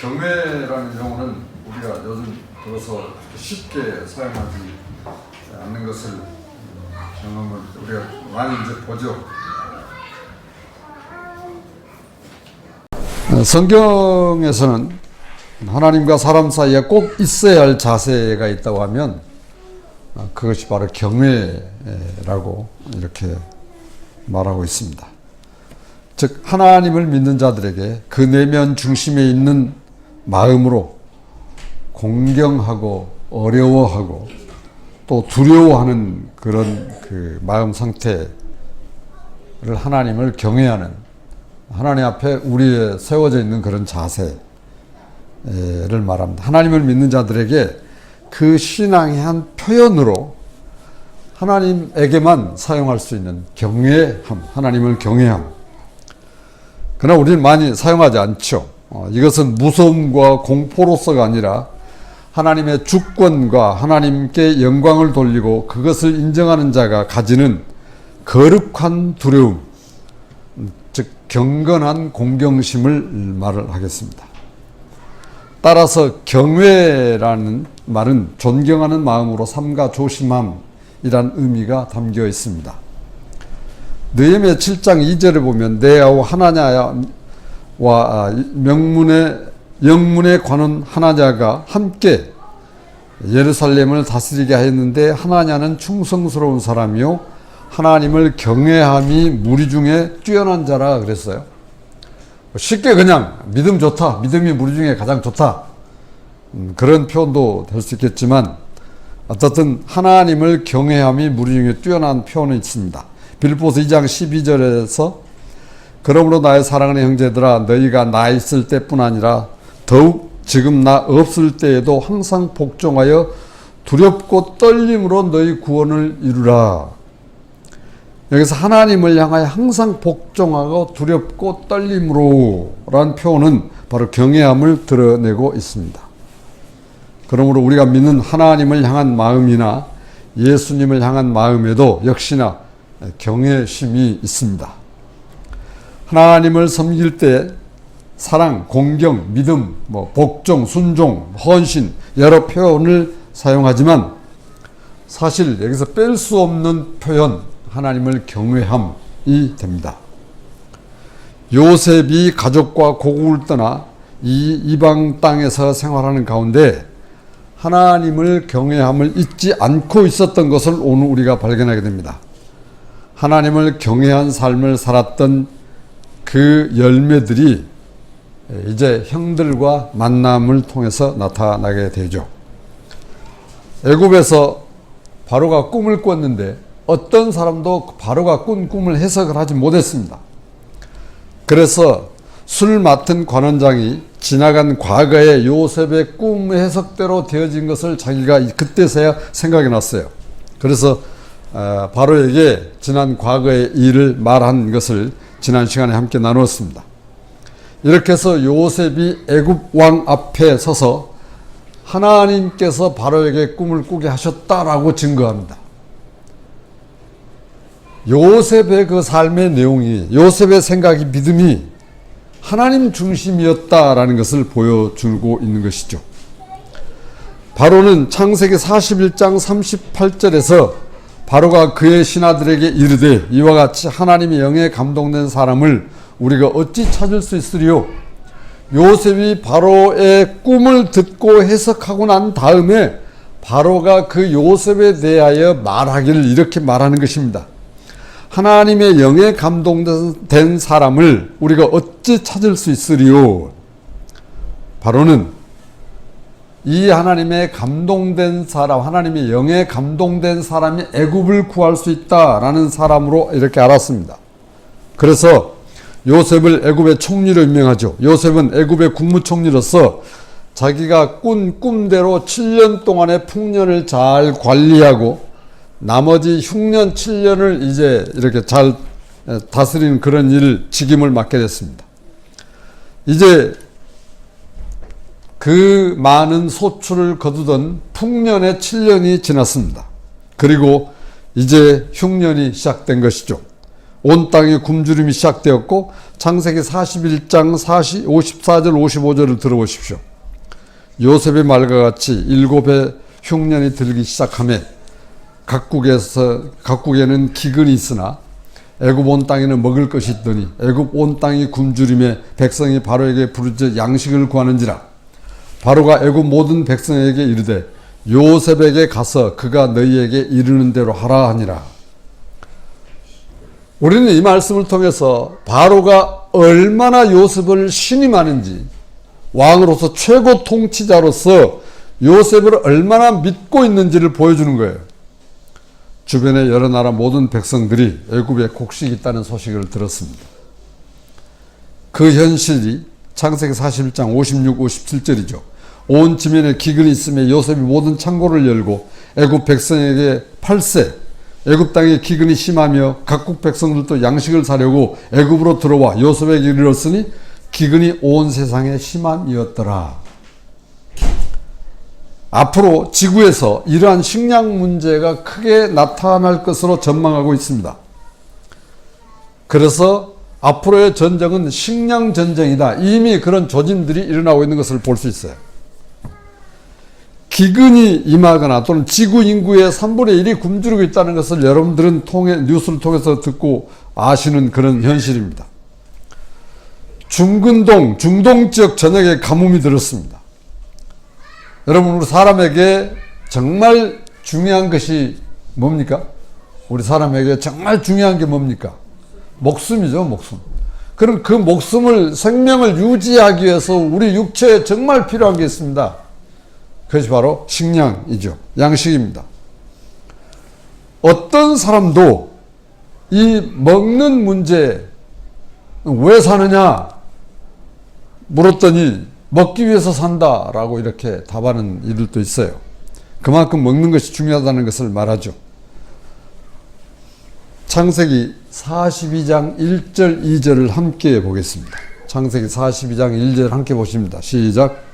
경외라는 용어는 우리가 요즘 들어서 쉽게 사용하지 않는 것을 경험을 우리가 많이 이제 보죠. 성경에서는 하나님과 사람 사이에 꼭 있어야 할 자세가 있다고 하면 그것이 바로 경외라고 이렇게 말하고 있습니다. 즉 하나님을 믿는 자들에게 그 내면 중심에 있는 마음으로 공경하고 어려워하고 또 두려워하는 그런 그 마음 상태를 하나님을 경외하는 하나님 앞에 우리에 세워져 있는 그런 자세를 말합니다. 하나님을 믿는 자들에게 그 신앙의 한 표현으로 하나님에게만 사용할 수 있는 경외함, 하나님을 경외함. 그러나 우리는 많이 사용하지 않죠. 이것은 무서움과 공포로서가 아니라 하나님의 주권과 하나님께 영광을 돌리고 그것을 인정하는 자가 가지는 거룩한 두려움, 즉 경건한 공경심을 말을 하겠습니다. 따라서 경외라는 말은 존경하는 마음으로 삼가 조심함이란 의미가 담겨 있습니다. 느헤미야 7장 2절에 보면 내 아우 하나냐와 영문에 관한 하나냐가 함께 예루살렘을 다스리게 하였는데 하나냐는 충성스러운 사람이요 하나님을 경외함이 무리 중에 뛰어난 자라 그랬어요. 쉽게 그냥 믿음 좋다, 믿음이 무리 중에 가장 좋다, 그런 표현도 될 수 있겠지만 어떻든 하나님을 경외함이 무리 중에 뛰어난 표현이 있습니다. 빌립보서 2장 12절에서 그러므로 나의 사랑하는 형제들아 너희가 나 있을 때뿐 아니라 더욱 지금 나 없을 때에도 항상 복종하여 두렵고 떨림으로 너희 구원을 이루라. 여기서 하나님을 향하여 항상 복종하고 두렵고 떨림으로 라는 표현은 바로 경외함을 드러내고 있습니다. 그러므로 우리가 믿는 하나님을 향한 마음이나 예수님을 향한 마음에도 역시나 경외심이 있습니다. 하나님을 섬길 때 사랑, 공경, 믿음, 복종, 순종, 헌신 여러 표현을 사용하지만 사실 여기서 뺄 수 없는 표현 하나님을 경외함이 됩니다. 요셉이 가족과 고국을 떠나 이 이방 땅에서 생활하는 가운데 하나님을 경외함을 잊지 않고 있었던 것을 오늘 우리가 발견하게 됩니다. 하나님을 경외한 삶을 살았던 그 열매들이 이제 형들과 만남을 통해서 나타나게 되죠. 애굽에서 바로가 꿈을 꿨는데 어떤 사람도 바로가 꾼 꿈을 해석을 하지 못했습니다. 그래서 술 맡은 관원장이 지나간 과거의 요셉의 꿈의 해석대로 되어진 것을 자기가 그때서야 생각이 났어요. 그래서 바로에게 지난 과거의 일을 말한 것을 지난 시간에 함께 나누었습니다. 이렇게 해서 요셉이 애굽 왕 앞에 서서 하나님께서 바로에게 꿈을 꾸게 하셨다라고 증거합니다. 요셉의 그 삶의 내용이, 요셉의 생각이, 믿음이 하나님 중심이었다라는 것을 보여주고 있는 것이죠. 바로는 창세기 41장 38절에서 바로가 그의 신하들에게 이르되 이와 같이 하나님의 영에 감동된 사람을 우리가 어찌 찾을 수 있으리요? 요셉이 바로의 꿈을 듣고 해석하고 난 다음에 바로가 그 요셉에 대하여 말하기를 이렇게 말하는 것입니다. 하나님의 영에 감동된 사람을 우리가 어찌 찾을 수 있으리요? 바로는 이 하나님의 감동된 사람, 하나님의 영에 감동된 사람이 애굽을 구할 수 있다라는 사람으로 이렇게 알았습니다. 그래서 요셉을 애굽의 총리로 임명하죠. 요셉은 애굽의 국무총리로서 자기가 꾼 꿈대로 7년 동안의 풍년을 잘 관리하고 나머지 흉년 7년을 이제 이렇게 잘 다스리는 그런 일을 직임을 맡게 됐습니다. 이제 그 많은 소출을 거두던 풍년의 7년이 지났습니다. 그리고 이제 흉년이 시작된 것이죠. 온 땅에 굶주림이 시작되었고 창세기 41장 54절 55절을 들어보십시오. 요셉의 말과 같이 7해 흉년이 들기 시작하며 각국에는 기근이 있으나 애굽 온 땅에는 먹을 것이 있더니 애굽 온 땅이 굶주림에 백성이 바로에게 부르짖어 양식을 구하는지라. 바로가 애굽 모든 백성에게 이르되 요셉에게 가서 그가 너희에게 이르는 대로 하라 하니라. 우리는 이 말씀을 통해서 바로가 얼마나 요셉을 신임하는지, 왕으로서 최고 통치자로서 요셉을 얼마나 믿고 있는지를 보여주는 거예요. 주변의 여러 나라 모든 백성들이 애굽에 곡식이 있다는 소식을 들었습니다. 그 현실이 창세기 41장 56, 57절이죠. 온 지면에 기근이 있으며 요셉이 모든 창고를 열고 애굽 백성에게 팔세, 애굽 땅에 기근이 심하며 각국 백성들도 양식을 사려고 애굽으로 들어와 요셉에게 이르렀으니 기근이 온 세상에 심함이었더라. 앞으로 지구에서 이러한 식량 문제가 크게 나타날 것으로 전망하고 있습니다. 그래서 앞으로의 전쟁은 식량 전쟁이다. 이미 그런 조짐들이 일어나고 있는 것을 볼 수 있어요. 기근이 임하거나 또는 지구 인구의 3분의 1이 굶주리고 있다는 것을 여러분들은 뉴스를 통해서 듣고 아시는 그런 현실입니다. 중동 지역 전역에 가뭄이 들었습니다. 여러분, 우리 사람에게 정말 중요한 것이 뭡니까? 우리 사람에게 정말 중요한 게 뭡니까? 목숨이죠, 목숨. 그럼 그 목숨을, 생명을 유지하기 위해서 우리 육체에 정말 필요한 게 있습니다. 그것이 바로 식량이죠. 양식입니다. 어떤 사람도 이 먹는 문제 왜 사느냐 물었더니 먹기 위해서 산다라고 이렇게 답하는 이들도 있어요. 그만큼 먹는 것이 중요하다는 것을 말하죠. 창세기 42장 1절 2절을 함께 보겠습니다. 창세기 42장 1절 함께 보십니다. 시작.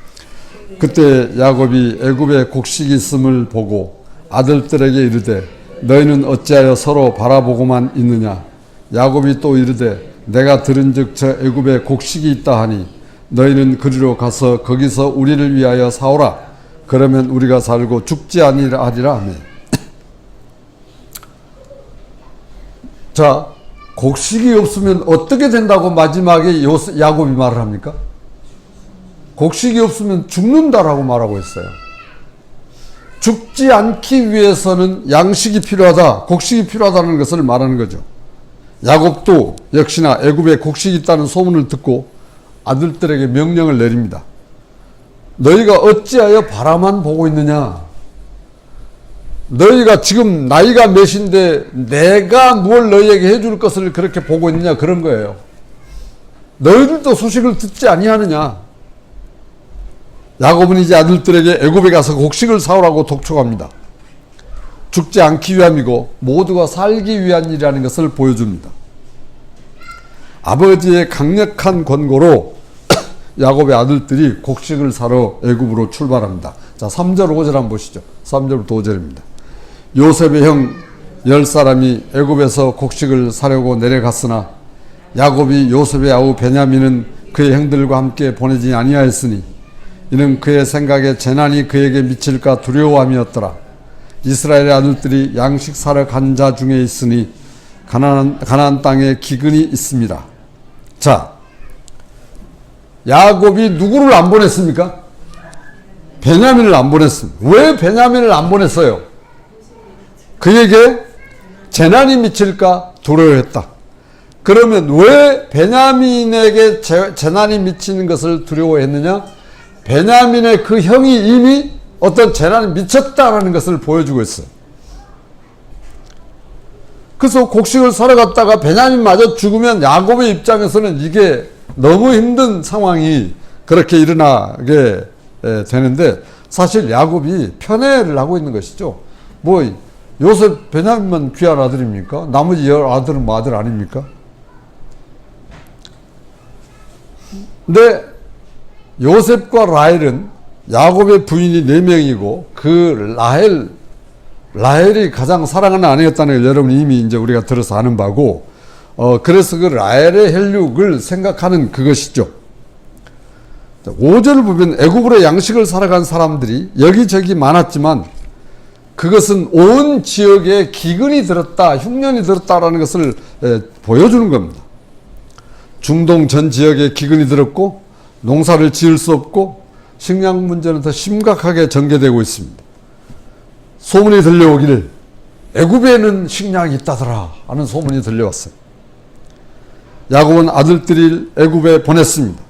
그때 야곱이 애굽에 곡식이 있음을 보고 아들들에게 이르되 너희는 어찌하여 서로 바라보고만 있느냐. 야곱이 또 이르되 내가 들은즉 저 애굽에 곡식이 있다 하니 너희는 그리로 가서 거기서 우리를 위하여 사오라. 그러면 우리가 살고 죽지 아니하리라 하며. 자, 곡식이 없으면 어떻게 된다고 마지막에 야곱이 말을 합니까? 곡식이 없으면 죽는다라고 말하고 있어요. 죽지 않기 위해서는 양식이 필요하다, 곡식이 필요하다는 것을 말하는 거죠. 야곱도 역시나 애굽에 곡식이 있다는 소문을 듣고 아들들에게 명령을 내립니다. 너희가 어찌하여 바라만 보고 있느냐? 너희가 지금 나이가 몇인데 내가 뭘 너희에게 해줄 것을 그렇게 보고 있느냐, 그런 거예요. 너희들도 소식을 듣지 아니하느냐? 야곱은 이제 아들들에게 애굽에 가서 곡식을 사오라고 독촉합니다. 죽지 않기 위함이고 모두가 살기 위한 일이라는 것을 보여줍니다. 아버지의 강력한 권고로 야곱의 아들들이 곡식을 사러 애굽으로 출발합니다. 자, 3절 5절 한번 보시죠. 3절부터 5절입니다. 요셉의 형 10사람이 애굽에서 곡식을 사려고 내려갔으나 야곱이 요셉의 아우 베냐민은 그의 형들과 함께 보내지 아니하였으니 이는 그의 생각에 재난이 그에게 미칠까 두려워함이었더라. 이스라엘의 아들들이 양식 사러 간 자 중에 있으니 가나안 땅에 기근이 있습니다. 자, 야곱이 누구를 안 보냈습니까? 베냐민을 안 보냈습니다. 왜 베냐민을 안 보냈어요? 그에게 재난이 미칠까 두려워했다. 그러면 왜 베냐민에게 재난이 미치는 것을 두려워했느냐? 베냐민의 그 형이 이미 어떤 재난이 미쳤다라는 것을 보여주고 있어요. 그래서 곡식을 사러 갔다가 베냐민마저 죽으면 야곱의 입장에서는 이게 너무 힘든 상황이 그렇게 일어나게 되는데, 사실 야곱이 편애를 하고 있는 것이죠. 뭐 요셉 베냐민만 귀한 아들입니까? 나머지 아들은 뭐 아들 아닙니까? 근데 요셉과 라헬은 야곱의 부인이 4명이고 그 라헬이 가장 사랑하는 아내였다는 걸 여러분 이미 이제 우리가 들어서 아는 바고, 그래서 그 라헬의 혈육을 생각하는 그것이죠. 5절을 보면 애굽으로 양식을 살아간 사람들이 여기저기 많았지만 그것은 온 지역에 기근이 들었다, 흉년이 들었다라는 것을 보여주는 겁니다. 중동 전 지역에 기근이 들었고 농사를 지을 수 없고 식량 문제는 더 심각하게 전개되고 있습니다. 소문이 들려오기를 애굽에는 식량이 있다더라 하는 소문이 들려왔어요. 야곱은 아들들을 애굽에 보냈습니다.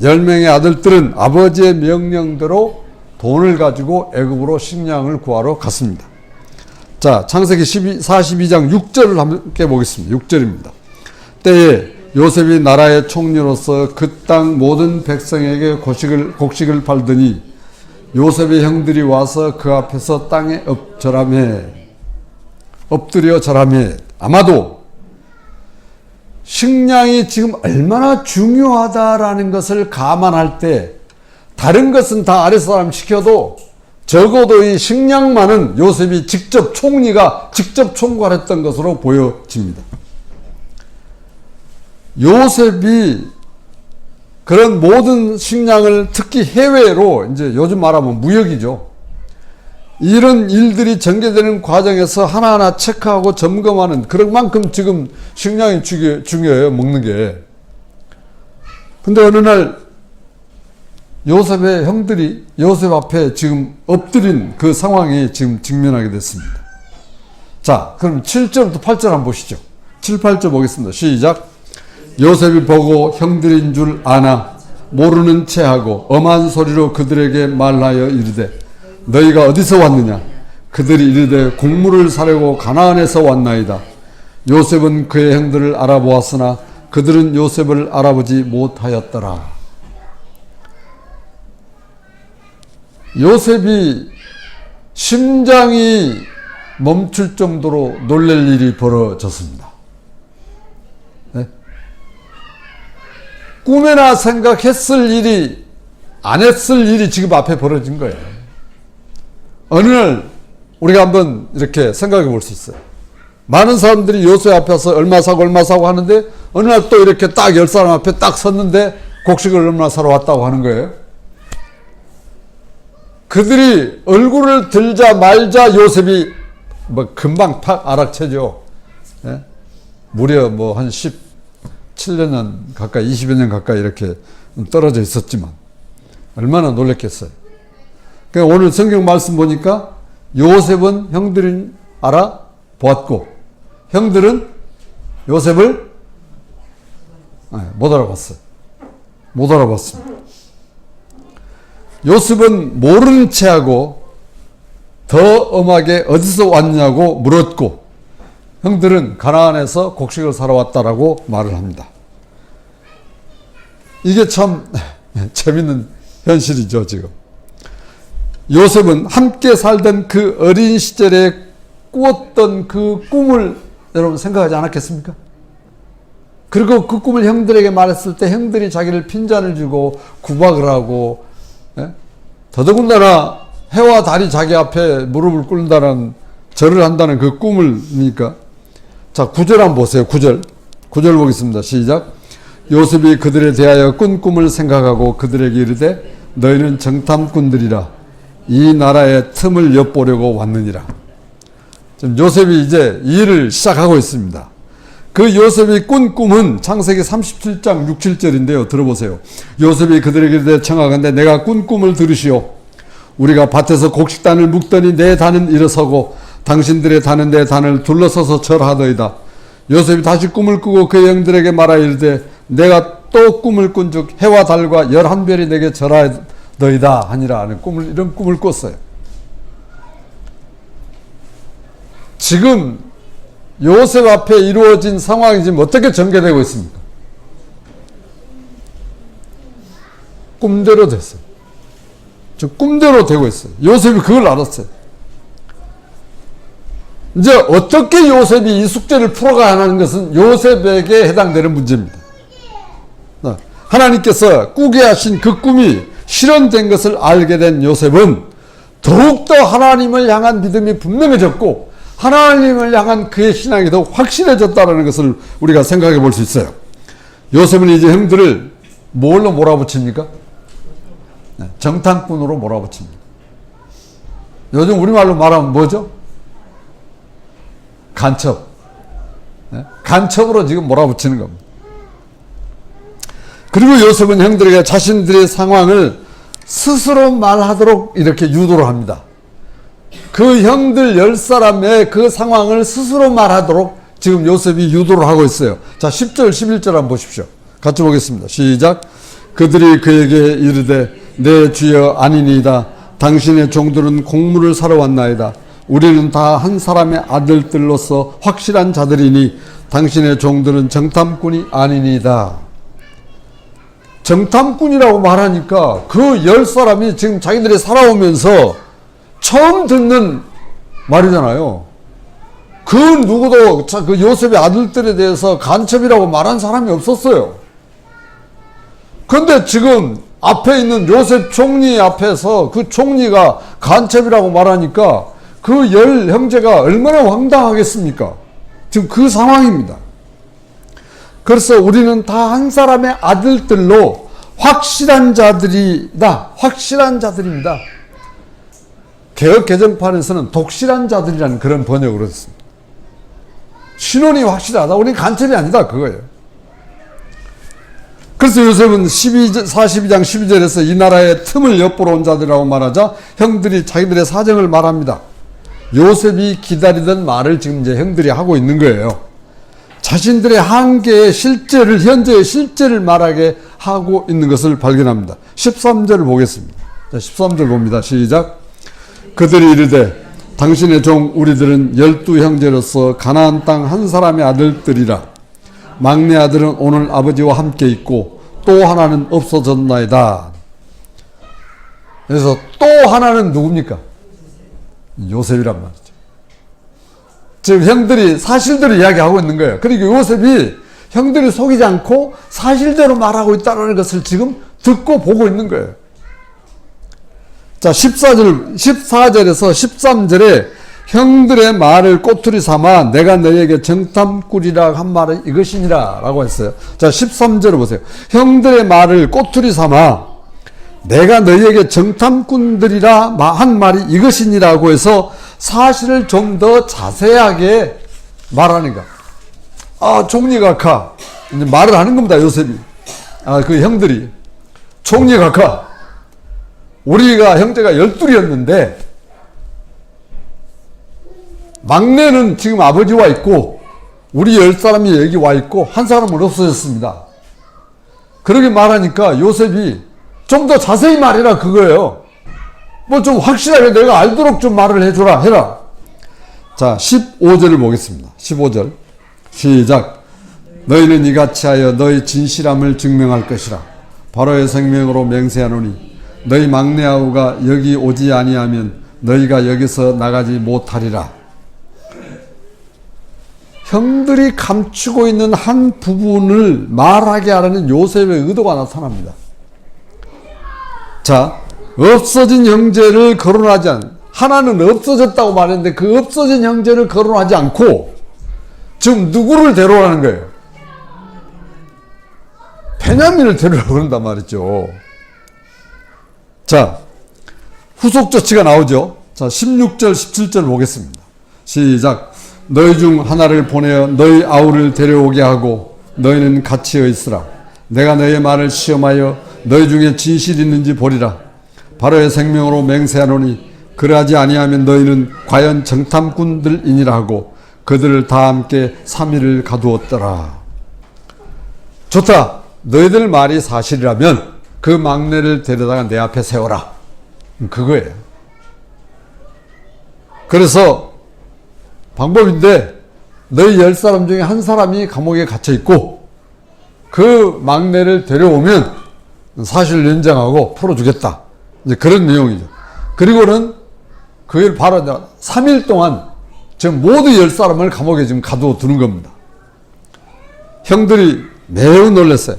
10명의 아들들은 아버지의 명령대로 돈을 가지고 애굽으로 식량을 구하러 갔습니다. 자, 창세기 42장 6절을 함께 보겠습니다. 6절입니다. 때에 요셉이 나라의 총리로서 그 땅 모든 백성에게 곡식을 팔더니 요셉의 형들이 와서 그 앞에서 땅에 엎드려 절하며 아마도 식량이 지금 얼마나 중요하다라는 것을 감안할 때 다른 것은 다 아랫사람 시켜도 적어도 이 식량만은 요셉이 총리가 직접 총괄했던 것으로 보여집니다. 요셉이 그런 모든 식량을 특히 해외로 이제 요즘 말하면 무역이죠. 이런 일들이 전개되는 과정에서 하나하나 체크하고 점검하는 그런 만큼 지금 식량이 중요해요. 먹는 게. 근데 어느 날 요셉의 형들이 요셉 앞에 지금 엎드린 그 상황이 지금 직면하게 됐습니다. 자, 그럼 7절부터 8절 한번 보시죠. 7, 8절 보겠습니다. 시작. 요셉이 보고 형들인 줄 아나 모르는 체하고 엄한 소리로 그들에게 말하여 이르되 너희가 어디서 왔느냐? 그들이 이르되 곡물을 사려고 가나안에서 왔나이다. 요셉은 그의 형들을 알아보았으나 그들은 요셉을 알아보지 못하였더라. 요셉이 심장이 멈출 정도로 놀랄 일이 벌어졌습니다. 네? 꿈에나 생각했을 일이 안 했을 일이 지금 앞에 벌어진 거예요. 어느 날 우리가 한번 이렇게 생각해 볼 수 있어요. 많은 사람들이 요셉 앞에서 얼마 사고 하는데 어느 날 또 이렇게 딱 10사람 앞에 딱 섰는데 곡식을 얼마 사러 왔다고 하는 거예요. 그들이 얼굴을 들자 말자 요셉이 금방 팍 알아채죠. 예? 무려 한 17년 가까이 20여 년 가까이 이렇게 떨어져 있었지만 얼마나 놀랬겠어요. 그러니까 오늘 성경 말씀 보니까 요셉은 형들은 알아보았고 형들은 요셉을 못 알아봤어요. 못 알아봤습니다. 요셉은 모르는 체하고 더 엄하게 어디서 왔냐고 물었고 형들은 가나안에서 곡식을 사러 왔다라고 말을 합니다. 이게 참 재밌는 현실이죠. 지금 요셉은 함께 살던 그 어린 시절에 꾸었던 그 꿈을 여러분 생각하지 않았겠습니까? 그리고 그 꿈을 형들에게 말했을 때 형들이 자기를 핀잔을 주고 구박을 하고 더더군다나 해와 달이 자기 앞에 무릎을 꿇는다는 절을 한다는 그 꿈을니까. 자, 9절 한번 보세요. 9절 보겠습니다. 시작. 요셉이 그들에 대하여 꾼 꿈을 생각하고 그들에게 이르되 너희는 정탐꾼들이라 이 나라의 틈을 엿보려고 왔느니라. 지금 요셉이 이제 일을 시작하고 있습니다. 그 요셉이 꾼 꿈은 창세기 37장 6, 7절인데요. 들어보세요. 요셉이 그들에게 이르되 청하건대 내가 꾼 꿈을 들으시오. 우리가 밭에서 곡식단을 묶더니 내 단은 일어서고 당신들의 단은 내 단을 둘러서서 절하더이다. 요셉이 다시 꿈을 꾸고 그의 형들에게 말하여 이르되 내가 또 꿈을 꾼즉 해와 달과 11별이 내게 절하더이다 하니라 하는 이런 꿈을 꿨어요. 지금 요셉 앞에 이루어진 상황이 지금 어떻게 전개되고 있습니까? 꿈대로 됐어요. 꿈대로 되고 있어요. 요셉이 그걸 알았어요. 이제 어떻게 요셉이 이 숙제를 풀어가야 하는 것은 요셉에게 해당되는 문제입니다. 하나님께서 꾸게 하신 그 꿈이 실현된 것을 알게 된 요셉은 더욱더 하나님을 향한 믿음이 분명해졌고 하나님을 향한 그의 신앙이 더 확실해졌다는 것을 우리가 생각해 볼 수 있어요. 요셉은 이제 형들을 뭘로 몰아붙입니까? 정탐꾼으로 몰아붙입니다. 요즘 우리말로 말하면 뭐죠? 간첩. 간첩으로 지금 몰아붙이는 겁니다. 그리고 요셉은 형들에게 자신들의 상황을 스스로 말하도록 이렇게 유도를 합니다. 그 형들 10사람의 그 상황을 스스로 말하도록 지금 요셉이 유도를 하고 있어요. 자, 10절, 11절 한번 보십시오. 같이 보겠습니다. 시작. 그들이 그에게 이르되 내 주여 아니니이다. 당신의 종들은 곡물을 사러 왔나이다. 우리는 다 한 사람의 아들들로서 확실한 자들이니 당신의 종들은 정탐꾼이 아니니이다. 정탐꾼이라고 말하니까 그 10사람이 지금 자기들이 살아오면서 처음 듣는 말이잖아요. 그 누구도 그 요셉의 아들들에 대해서 간첩이라고 말한 사람이 없었어요. 그런데 지금 앞에 있는 요셉 총리 앞에서 그 총리가 간첩이라고 말하니까 그 10 형제가 얼마나 황당하겠습니까? 지금 그 상황입니다. 그래서 우리는 다 한 사람의 아들들로 확실한 자들이다. 확실한 자들입니다. 개혁 개정판에서는 독실한 자들이라는 그런 번역으로 했습니다. 신원이 확실하다. 우리는 간첩이 아니다. 그거예요. 그래서 요셉은 42장 12절에서 이 나라의 틈을 엿보러 온 자들이라고 말하자 형들이 자기들의 사정을 말합니다. 요셉이 기다리던 말을 지금 이제 형들이 하고 있는 거예요. 자신들의 한계의 실제를, 현재의 실제를 말하게 하고 있는 것을 발견합니다. 13절을 보겠습니다. 자, 13절 봅니다. 시작. 그들이 이르되 당신의 종 우리들은 12형제로서 가나안 땅 한 사람의 아들들이라. 막내 아들은 오늘 아버지와 함께 있고 또 하나는 없어졌나이다. 그래서 또 하나는 누굽니까? 요셉이란 말이죠. 지금 형들이 사실대로 이야기하고 있는 거예요. 그러니까 요셉이 형들이 속이지 않고 사실대로 말하고 있다는 것을 지금 듣고 보고 있는 거예요. 자, 14절에서 13절에 형들의 말을 꼬투리 삼아 내가 너에게 정탐꾼이라 한 말은 이것이니라 라고 했어요. 자, 13절을 보세요. 형들의 말을 꼬투리 삼아 내가 너에게 정탐꾼들이라 한 말이 이것이니라고 해서 사실을 좀 더 자세하게 말하니까 총리가 가 이제 말을 하는 겁니다. 요셉이 그 형들이 총리가 가 우리가 형제가 12이었는데 막내는 지금 아버지와 있고 우리 10사람이 여기 와 있고 한 사람은 없어졌습니다. 그렇게 말하니까 요셉이 좀 더 자세히 말해라 그거예요. 뭐 좀 확실하게 내가 알도록 좀 말을 해라. 자, 15절을 보겠습니다. 15절 시작. 너희는 이같이 하여 너희 진실함을 증명할 것이라. 바로의 생명으로 맹세하노니 너희 막내 아우가 여기 오지 아니하면 너희가 여기서 나가지 못하리라. 형들이 감추고 있는 한 부분을 말하게 하려는 요셉의 의도가 나타납니다. 자, 없어진 형제를 거론하지 하나는 없어졌다고 말했는데 그 없어진 형제를 거론하지 않고 지금 누구를 데려오라는 거예요? 베냐민을 데려오라고 그런단 말이죠. 자, 후속 조치가 나오죠. 자, 16절 17절 보겠습니다. 시작. 너희 중 하나를 보내어 너희 아우를 데려오게 하고 너희는 같이 있으라. 내가 너희의 말을 시험하여 너희 중에 진실이 있는지 보리라. 바로의 생명으로 맹세하노니 그러하지 아니하면 너희는 과연 정탐꾼들이니라 하고 그들을 다 함께 3일을 가두었더라. 좋다. 너희들 말이 사실이라면 그 막내를 데려다가 내 앞에 세워라. 그거예요. 그래서 방법인데 너희 10사람 중에 한 사람이 감옥에 갇혀 있고 그 막내를 데려오면 사실 인정하고 풀어주겠다. 이제 그런 내용이죠. 그리고는 그걸 바로 3일 동안 지금 모두 10사람을 감옥에 지금 가두어 두는 겁니다. 형들이 매우 놀랐어요.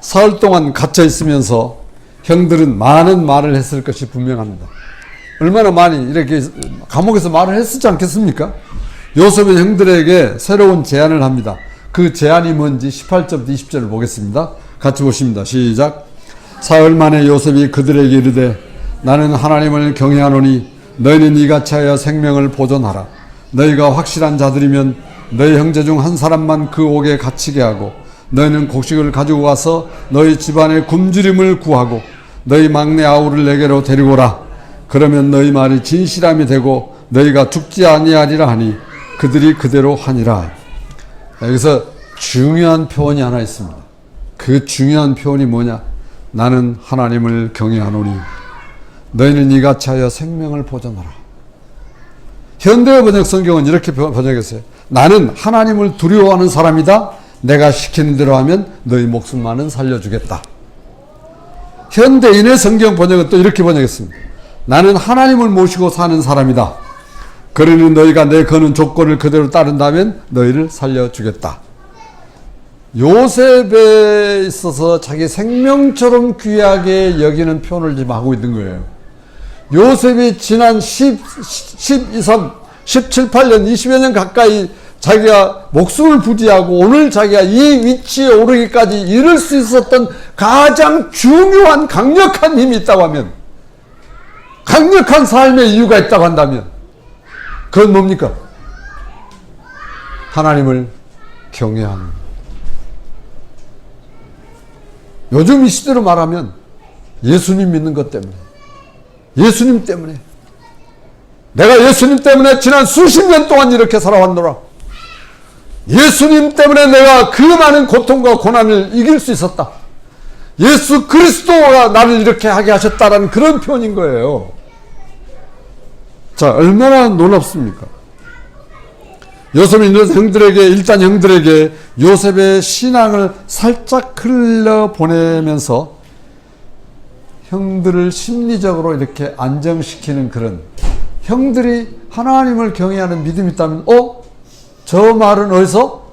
사흘 동안 갇혀 있으면서 형들은 많은 말을 했을 것이 분명합니다. 얼마나 많이 이렇게 감옥에서 말을 했었지 않겠습니까? 요셉은 형들에게 새로운 제안을 합니다. 그 제안이 뭔지 18절부터 20절을 보겠습니다. 같이 보십니다. 시작. 사흘 만에 요셉이 그들에게 이르되 나는 하나님을 경외하노니 너희는 이같이 하여 생명을 보존하라. 너희가 확실한 자들이면 너희 형제 중 한 사람만 그 옥에 갇히게 하고 너희는 곡식을 가지고 가서 너희 집안의 굶주림을 구하고 너희 막내 아우를 내게로 데리고 오라. 그러면 너희 말이 진실함이 되고 너희가 죽지 아니하리라 하니 그들이 그대로 하니라. 여기서 중요한 표현이 하나 있습니다. 그 중요한 표현이 뭐냐? 나는 하나님을 경외하노니 너희는 이같이 하여 생명을 보존하라. 현대 번역 성경은 이렇게 번역했어요. 나는 하나님을 두려워하는 사람이다. 내가 시키는 대로 하면 너희 목숨만은 살려주겠다. 현대인의 성경 번역은 또 이렇게 번역했습니다. 나는 하나님을 모시고 사는 사람이다. 그러니 너희가 내 거는 조건을 그대로 따른다면 너희를 살려주겠다. 요셉에 있어서 자기 생명처럼 귀하게 여기는 표현을 지금 하고 있는 거예요. 요셉이 지난 17, 8년, 20여 년 가까이 자기가 목숨을 부지하고 오늘 자기가 이 위치에 오르기까지 이룰 수 있었던 가장 중요한 강력한 힘이 있다고 하면, 강력한 삶의 이유가 있다고 한다면 그건 뭡니까? 하나님을 경외하는. 요즘 이 시대로 말하면 예수님 믿는 것 때문에, 예수님 때문에, 내가 예수님 때문에 지난 수십 년 동안 이렇게 살아왔노라. 예수님 때문에 내가 그 많은 고통과 고난을 이길 수 있었다. 예수 그리스도가 나를 이렇게 하게 하셨다라는 그런 표현인 거예요. 자, 얼마나 놀랍습니까? 요셉이 일단 형들에게 요셉의 신앙을 살짝 흘려보내면서 형들을 심리적으로 이렇게 안정시키는 그런, 형들이 하나님을 경외하는 믿음이 있다면 저 말은 어디서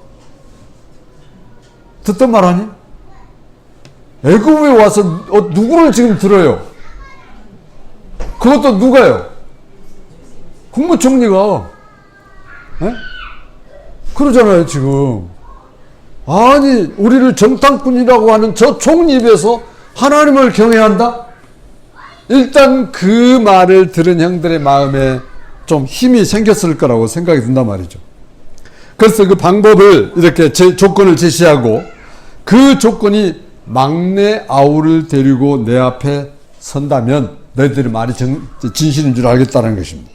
듣던 말 아니? 애굽에 와서 누구를 지금 들어요? 그것도 누가요? 국무총리가. 에? 그러잖아요 지금. 아니 우리를 정탐꾼이라고 하는 저 총리 입에서 하나님을 경외한다? 일단 그 말을 들은 형들의 마음에 좀 힘이 생겼을 거라고 생각이 든단 말이죠. 그래서 그 방법을 이렇게 조건을 제시하고, 그 조건이 막내 아우를 데리고 내 앞에 선다면 너희들의 말이 진실인 줄 알겠다는 것입니다.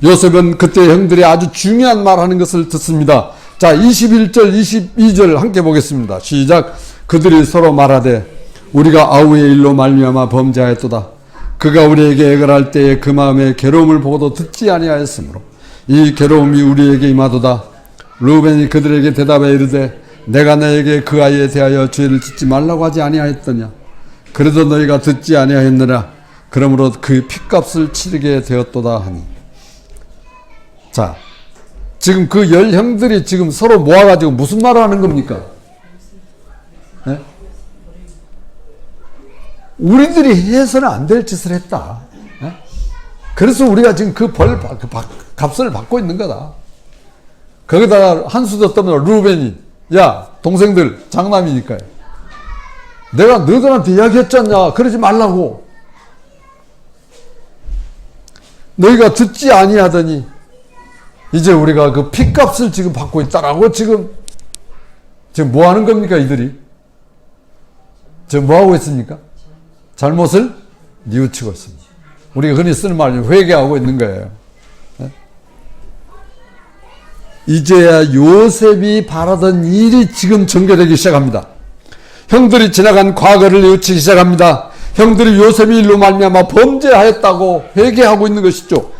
요셉은 그때 형들이 아주 중요한 말 하는 것을 듣습니다. 자, 21절 22절 함께 보겠습니다. 시작. 그들이 서로 말하되 우리가 아우의 일로 말미암아 범죄하였도다. 그가 우리에게 애걸할 때에 그 마음에 괴로움을 보고도 듣지 아니하였으므로 이 괴로움이 우리에게 임하도다. 르우벤이 그들에게 대답해 이르되 내가 너에게 그 아이에 대하여 죄를 짓지 말라고 하지 아니하였더냐. 그래도 너희가 듣지 아니하였느라. 그러므로 그 핏값을 치르게 되었도다 하니. 자, 지금 그 열 형들이 지금 서로 모아가지고 무슨 말을 하는 겁니까? 네? 우리들이 해서는 안 될 짓을 했다. 네? 그래서 우리가 지금 그 값을 받고 있는 거다. 거기다가 한수도 떠면 루벤이, 야 동생들 장남이니까요, 내가 너희들한테 이야기했잖냐, 그러지 말라고. 너희가 듣지 아니하더니 이제 우리가 그 핏값을 지금 받고 있다라고. 지금 뭐 하는 겁니까 이들이? 지금 뭐 하고 있습니까? 잘못을 뉘우치고 있습니다. 우리가 흔히 쓰는 말이 회개하고 있는 거예요. 네? 이제야 요셉이 바라던 일이 지금 전개되기 시작합니다. 형들이 지나간 과거를 뉘우치기 시작합니다. 형들이 요셉이 일로 말미암아 범죄하였다고 회개하고 있는 것이죠.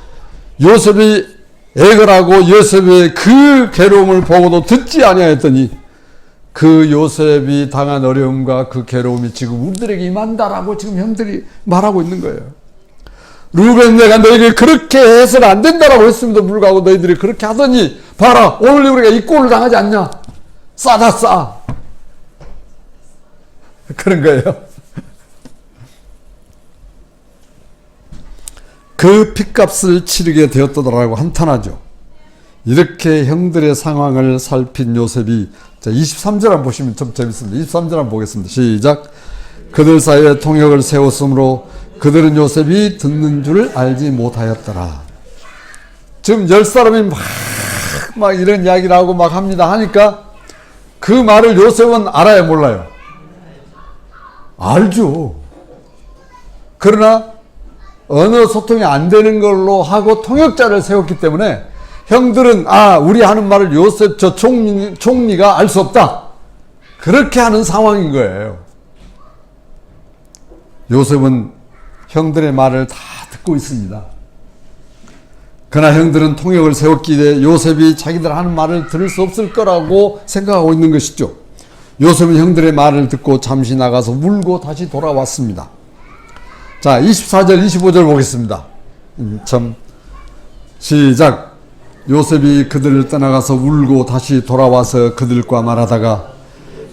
요셉이 애걸하고 요셉의 그 괴로움을 보고도 듣지 아니하였더니 그 요셉이 당한 어려움과 그 괴로움이 지금 우리들에게 임한다라고 지금 형들이 말하고 있는 거예요. 루벤, 내가 너희를 그렇게 해서는 안 된다라고 했음에도 불구하고 너희들이 그렇게 하더니 봐라, 오늘 우리가 이 꼴을 당하지 않냐. 싸다 싸. 그런 거예요. 그 핏값을 치르게 되었더라고 한탄하죠. 이렇게 형들의 상황을 살핀 요셉이, 자, 23절 한번 보시면 좀 재밌습니다. 23절 한번 보겠습니다. 시작. 그들 사이에 통역을 세웠으므로 그들은 요셉이 듣는 줄 알지 못하였더라. 지금 10사람이 막 이런 이야기를 하고 막 합니다. 하니까 그 말을 요셉은 알아요, 몰라요? 알죠. 그러나 언어 소통이 안 되는 걸로 하고 통역자를 세웠기 때문에 형들은 우리 하는 말을 요셉 저 총리가 알 수 없다. 그렇게 하는 상황인 거예요. 요셉은 형들의 말을 다 듣고 있습니다. 그러나 형들은 통역을 세웠기에 요셉이 자기들 하는 말을 들을 수 없을 거라고 생각하고 있는 것이죠. 요셉은 형들의 말을 듣고 잠시 나가서 울고 다시 돌아왔습니다. 자, 24절, 25절 보겠습니다. 시작. 요셉이 그들을 떠나가서 울고 다시 돌아와서 그들과 말하다가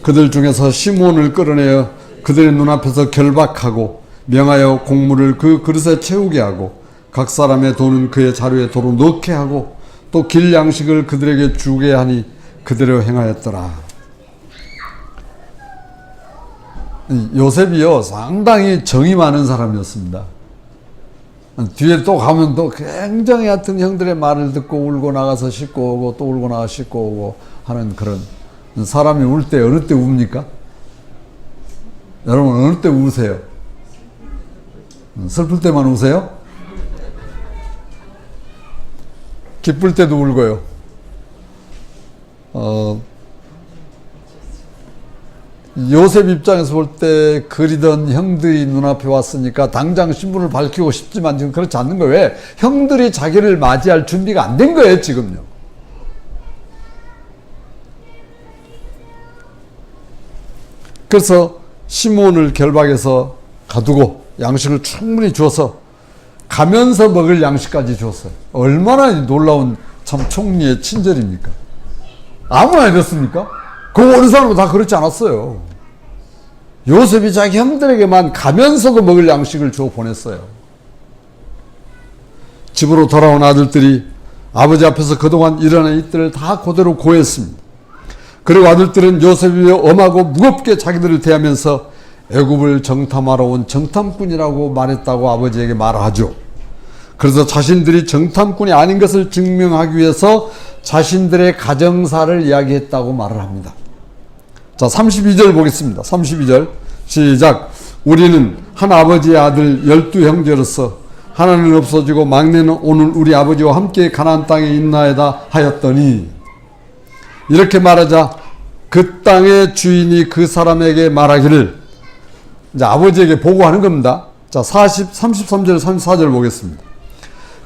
그들 중에서 시몬을 끌어내어 그들의 눈앞에서 결박하고 명하여 곡물을 그 그릇에 채우게 하고 각 사람의 돈은 그의 자루에 도로 넣게 하고 또 길 양식을 그들에게 주게 하니 그대로 행하였더라. 요셉이요, 상당히 정이 많은 사람이었습니다. 뒤에 또 가면 또 굉장히 하여튼 형들의 말을 듣고 울고 나가서 씻고 오고 또 울고 나가서 씻고 오고 하는 그런 사람이 울 때 어느 때 웁니까? 여러분 어느 때 우세요? 슬플 때만 우세요? 기쁠 때도 울고요. 요셉 입장에서 볼 때 그리던 형들이 눈앞에 왔으니까 당장 신분을 밝히고 싶지만 지금 그렇지 않는 거예요. 왜? 형들이 자기를 맞이할 준비가 안 된 거예요, 지금요. 그래서 시몬을 결박해서 가두고 양식을 충분히 주어서 가면서 먹을 양식까지 줬어요. 얼마나 놀라운 참 총리의 친절입니까? 아무나 이랬습니까? 그 어느 사람도 다 그렇지 않았어요. 요셉이 자기 형들에게만 가면서도 먹을 양식을 줘 보냈어요. 집으로 돌아온 아들들이 아버지 앞에서 그동안 일어난 일들을 다 그대로 고했습니다. 그리고 아들들은 요셉이 엄하고 무겁게 자기들을 대하면서 애굽을 정탐하러 온 정탐꾼이라고 말했다고 아버지에게 말하죠. 그래서 자신들이 정탐꾼이 아닌 것을 증명하기 위해서 자신들의 가정사를 이야기했다고 말을 합니다. 자, 32절 보겠습니다. 32절 시작. 우리는 한 아버지의 아들 12형제로서 하나는 없어지고 막내는 오늘 우리 아버지와 함께 가나안 땅에 있나이다 하였더니, 이렇게 말하자 그 땅의 주인이 그 사람에게 말하기를, 이제 아버지에게 보고하는 겁니다. 자, 33절 34절 보겠습니다.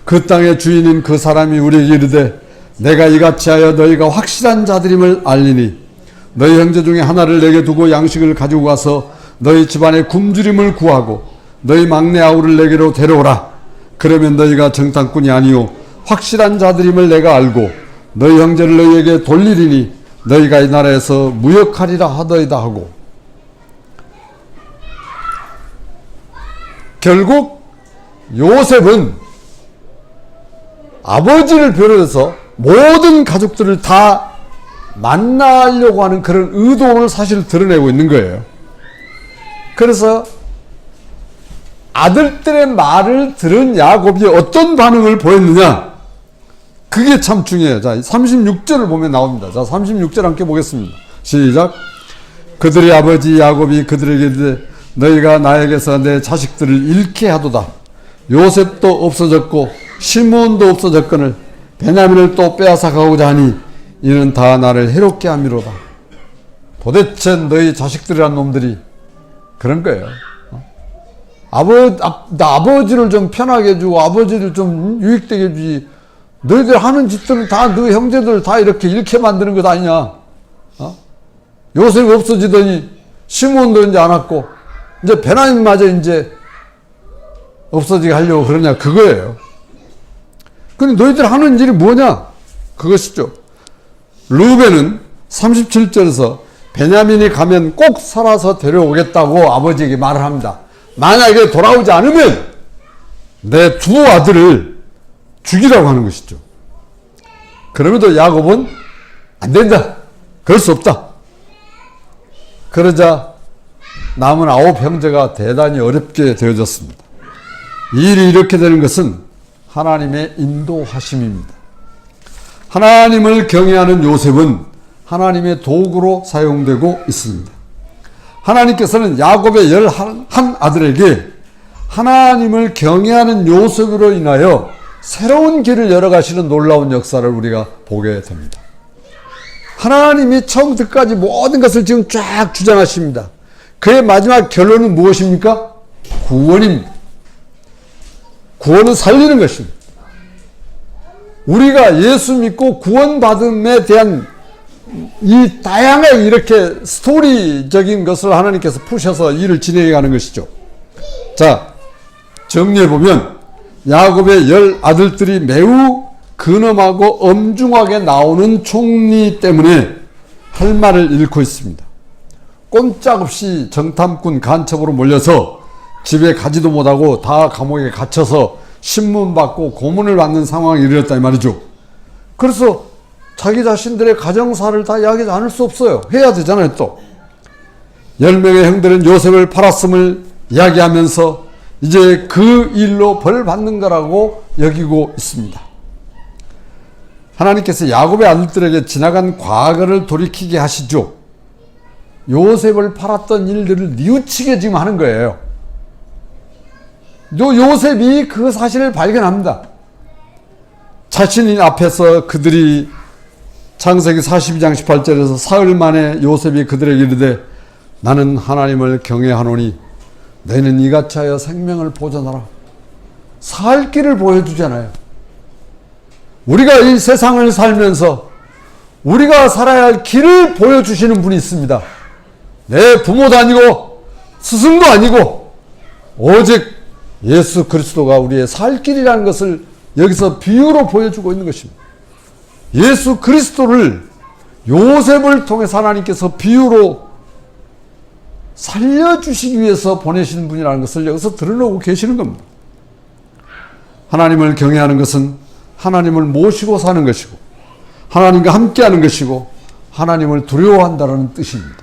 그 땅의 주인인 그 사람이 우리에게 이르되 내가 이같이 하여 너희가 확실한 자들임을 알리니 너희 형제 중에 하나를 내게 두고 양식을 가지고 가서 너희 집안의 굶주림을 구하고 너희 막내 아우를 내게로 데려오라. 그러면 너희가 정탐꾼이 아니요 확실한 자들임을 내가 알고 너희 형제를 너희에게 돌리리니 너희가 이 나라에서 무역하리라 하더이다 하고, 결국 요셉은 아버지를 비롯해서 모든 가족들을 다 만나려고 하는 그런 의도를 사실 드러내고 있는 거예요. 그래서 아들들의 말을 들은 야곱이 어떤 반응을 보였느냐, 그게 참 중요해요. 자, 36절을 보면 나옵니다. 자, 36절 함께 보겠습니다. 시작. 그들의 아버지 야곱이 그들에게 이르되 너희가 나에게서 내 자식들을 잃게 하도다. 요셉도 없어졌고 시몬도 없어졌거늘 베냐민을 또 빼앗아 가고자 하니 이는 다 나를 해롭게 함이로다. 도대체 너희 자식들이란 놈들이 그런 거예요. 아버지를 좀 편하게 해주고 아버지를 좀 유익되게 해주지, 너희들 하는 짓들은 다 너 형제들 다 이렇게 잃게 만드는 것 아니냐. 요셉이 없어지더니 시몬도 이제 안 왔고 이제 베냐민마저 이제 없어지게 하려고 그러냐, 그거예요. 근데 너희들 하는 일이 뭐냐, 그것이죠. 르우벤은 37절에서 베냐민이 가면 꼭 살아서 데려오겠다고 아버지에게 말을 합니다. 만약에 돌아오지 않으면 내 두 아들을 죽이라고 하는 것이죠. 그럼에도 야곱은 안 된다. 그럴 수 없다. 그러자 남은 9 형제가 대단히 어렵게 되어졌습니다. 이 일이 이렇게 되는 것은 하나님의 인도하심입니다. 하나님을 경외하는 요셉은 하나님의 도구로 사용되고 있습니다. 하나님께서는 야곱의 11 아들에게 하나님을 경외하는 요셉으로 인하여 새로운 길을 열어가시는 놀라운 역사를 우리가 보게 됩니다. 하나님이 처음부터 끝까지 모든 것을 지금 쫙 주장하십니다. 그의 마지막 결론은 무엇입니까? 구원입니다. 구원은 살리는 것입니다. 우리가 예수 믿고 구원받음에 대한 이 다양하게 이렇게 스토리적인 것을 하나님께서 푸셔서 일을 진행해 가는 것이죠. 자, 정리해보면 야곱의 10 아들들이 매우 근엄하고 엄중하게 나오는 총리 때문에 할 말을 잃고 있습니다. 꼼짝없이 정탐꾼 간첩으로 몰려서 집에 가지도 못하고 다 감옥에 갇혀서 신문받고 고문을 받는 상황에 이르렀다 이 말이죠. 그래서 자기 자신들의 가정사를 다 이야기하지 않을 수 없어요. 해야 되잖아요. 또 10명의 형들은 요셉을 팔았음을 이야기하면서 이제 그 일로 벌 받는 거라고 여기고 있습니다. 하나님께서 야곱의 아들들에게 지나간 과거를 돌이키게 하시죠. 요셉을 팔았던 일들을 뉘우치게 지금 하는 거예요. 요셉이 그 사실을 발견합니다. 자신 앞에서 그들이 창세기 42장 18절에서 사흘 만에 요셉이 그들에게 이르되 나는 하나님을 경외하노니 너희는 이같이 하여 생명을 보존하라. 살 길을 보여주잖아요. 우리가 이 세상을 살면서 우리가 살아야 할 길을 보여주시는 분이 있습니다. 내 부모도 아니고 스승도 아니고 오직 예수 그리스도가 우리의 살 길이라는 것을 여기서 비유로 보여주고 있는 것입니다. 예수 그리스도를 요셉을 통해서 하나님께서 비유로 살려주시기 위해서 보내신 분이라는 것을 여기서 드러내고 계시는 겁니다. 하나님을 경외하는 것은 하나님을 모시고 사는 것이고 하나님과 함께하는 것이고 하나님을 두려워한다는 뜻입니다.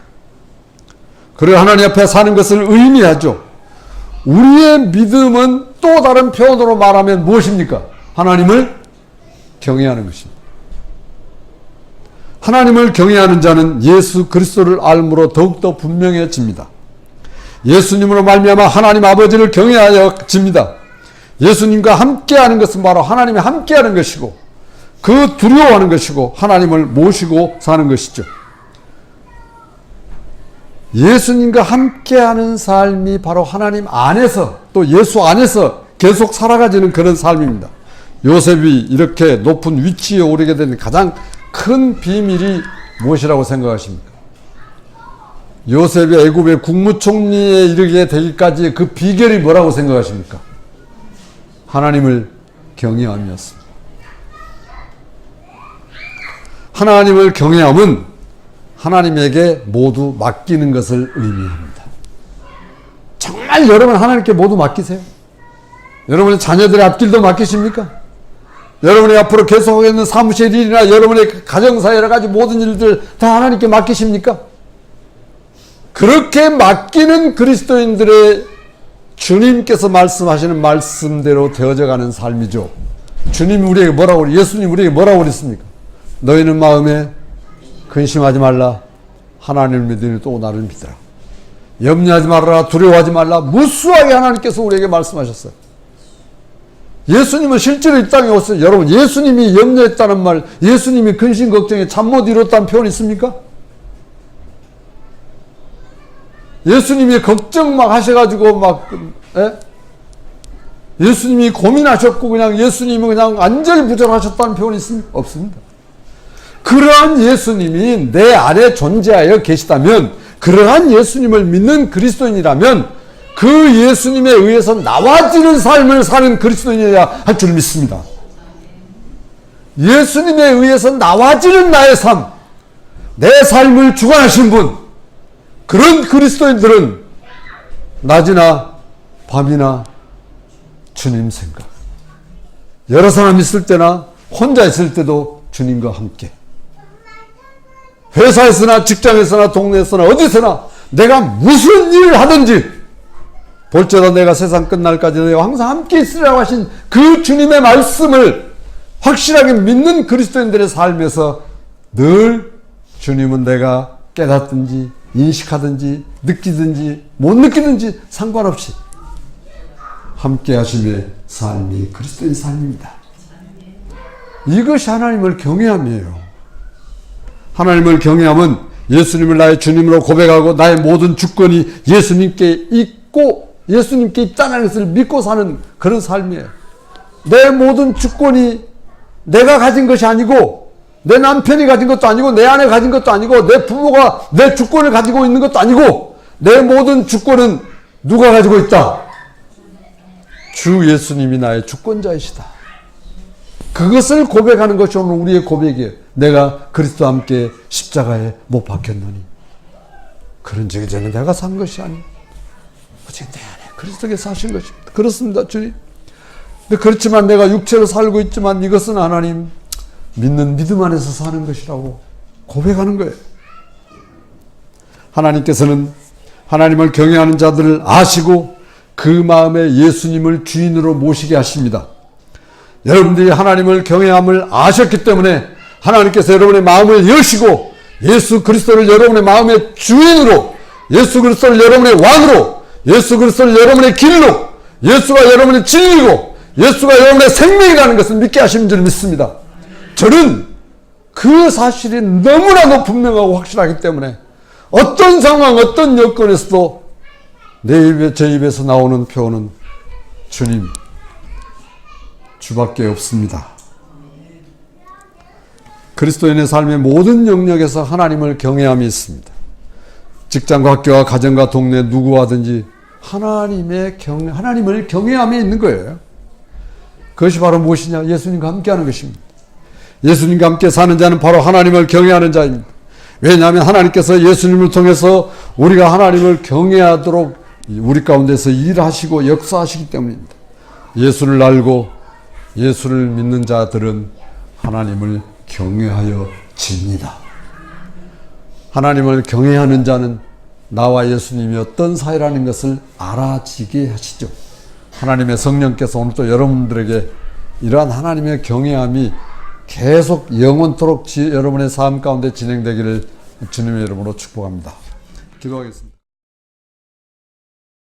그리고 하나님 앞에 사는 것을 의미하죠. 우리의 믿음은 또 다른 표현으로 말하면 무엇입니까? 하나님을 경외하는 것입니다. 하나님을 경외하는 자는 예수 그리스도를 알므로 더욱더 분명해집니다. 예수님으로 말미암아 하나님 아버지를 경외하여집니다. 예수님과 함께하는 것은 바로 하나님이 함께하는 것이고 그 두려워하는 것이고 하나님을 모시고 사는 것이죠. 예수님과 함께하는 삶이 바로 하나님 안에서 또 예수 안에서 계속 살아가지는 그런 삶입니다. 요셉이 이렇게 높은 위치에 오르게 된 가장 큰 비밀이 무엇이라고 생각하십니까? 요셉이 애굽의 국무총리에 이르게 되기까지 그 비결이 뭐라고 생각하십니까? 하나님을 경외함이었습니다. 하나님을 경외함은 하나님에게 모두 맡기는 것을 의미합니다. 정말 여러분 하나님께 모두 맡기세요? 여러분의 자녀들의 앞길도 맡기십니까? 여러분이 앞으로 계속하겠는 사무실 일이나 여러분의 가정사 여러 가지 모든 일들 다 하나님께 맡기십니까? 그렇게 맡기는 그리스도인들의 주님께서 말씀하시는 말씀대로 되어져가는 삶이죠. 주님 우리에게 뭐라고 예수님 우리에게 뭐라고 그랬습니까? 너희는 마음에 근심하지 말라. 하나님을 믿으니 또 나를 믿으라. 염려하지 말라. 두려워하지 말라. 무수하게 하나님께서 우리에게 말씀하셨어요. 예수님은 실제로 이 땅에 오셨어요. 여러분 예수님이 염려했다는 말, 예수님이 근심 걱정에 잠 못 이뤘다는 표현 있습니까? 예수님이 걱정 막 하셔가지고 막 예수님이 고민하셨고 그냥 예수님이 그냥 안절부절하셨다는 표현이 있습니까? 없습니다. 그러한 예수님이 내 안에 존재하여 계시다면 그러한 예수님을 믿는 그리스도인이라면 그 예수님에 의해서 나와지는 삶을 사는 그리스도인이어야 할 줄 믿습니다. 예수님에 의해서 나와지는 나의 삶, 내 삶을 주관하신 분, 그런 그리스도인들은 낮이나 밤이나 주님 생각, 여러 사람 있을 때나 혼자 있을 때도 주님과 함께. 회사에서나 직장에서나 동네에서나 어디서나 내가 무슨 일을 하든지 볼지어다 내가 세상 끝날까지 너희와 항상 함께 있으리라고 하신 그 주님의 말씀을 확실하게 믿는 그리스도인들의 삶에서 늘 주님은 내가 깨닫든지 인식하든지 느끼든지 못 느끼든지 상관없이 함께 하심의 삶이 그리스도인 삶입니다. 이것이 하나님을 경외함이에요. 하나님을 경외함은 예수님을 나의 주님으로 고백하고 나의 모든 주권이 예수님께 있고 예수님께 있다는 것을 믿고 사는 그런 삶이에요. 내 모든 주권이 내가 가진 것이 아니고 내 남편이 가진 것도 아니고 내 아내가 가진 것도 아니고 내 부모가 내 주권을 가지고 있는 것도 아니고 내 모든 주권은 누가 가지고 있다? 주 예수님이 나의 주권자이시다. 그것을 고백하는 것이 오늘 우리의 고백이에요. 내가 그리스도와 함께 십자가에 못 박혔노니 그런즉 이제는 내가 산 것이 아니요 오직 내 안에 그리스도께서 사신 것입니다. 그렇습니다, 주님. 근데 그렇지만 내가 육체로 살고 있지만 이것은 하나님 믿는 믿음 안에서 사는 것이라고 고백하는 거예요. 하나님께서는 하나님을 경외하는 자들을 아시고 그 마음에 예수님을 주인으로 모시게 하십니다. 여러분들이 하나님을 경외함을 아셨기 때문에 하나님께서 여러분의 마음을 여시고 예수 그리스도를 여러분의 마음의 주인으로, 예수 그리스도를 여러분의 왕으로, 예수 그리스도를 여러분의 길로, 예수가 여러분의 진리고 예수가 여러분의 생명이라는 것을 믿게 하시는 줄 믿습니다. 저는 그 사실이 너무나도 분명하고 확실하기 때문에 어떤 상황, 어떤 여건에서도 제 입에서 나오는 표현은 주님, 주밖에 없습니다. 그리스도인의 삶의 모든 영역에서 하나님을 경외함이 있습니다. 직장과 학교와 가정과 동네 누구와든지 하나님을 경외함이 있는 거예요. 그것이 바로 무엇이냐? 예수님과 함께하는 것입니다. 예수님과 함께 사는 자는 바로 하나님을 경외하는 자입니다. 왜냐하면 하나님께서 예수님을 통해서 우리가 하나님을 경외하도록 우리 가운데서 일하시고 역사하시기 때문입니다. 예수를 알고 예수를 믿는 자들은 하나님을 경외하여 집니다. 하나님을 경외하는 자는 나와 예수님이 어떤 사이라는 것을 알아지게 하시죠. 하나님의 성령께서 오늘 또 여러분들에게 이러한 하나님의 경외함이 계속 영원토록 여러분의 삶 가운데 진행되기를 주님의 이름으로 축복합니다. 기도하겠습니다.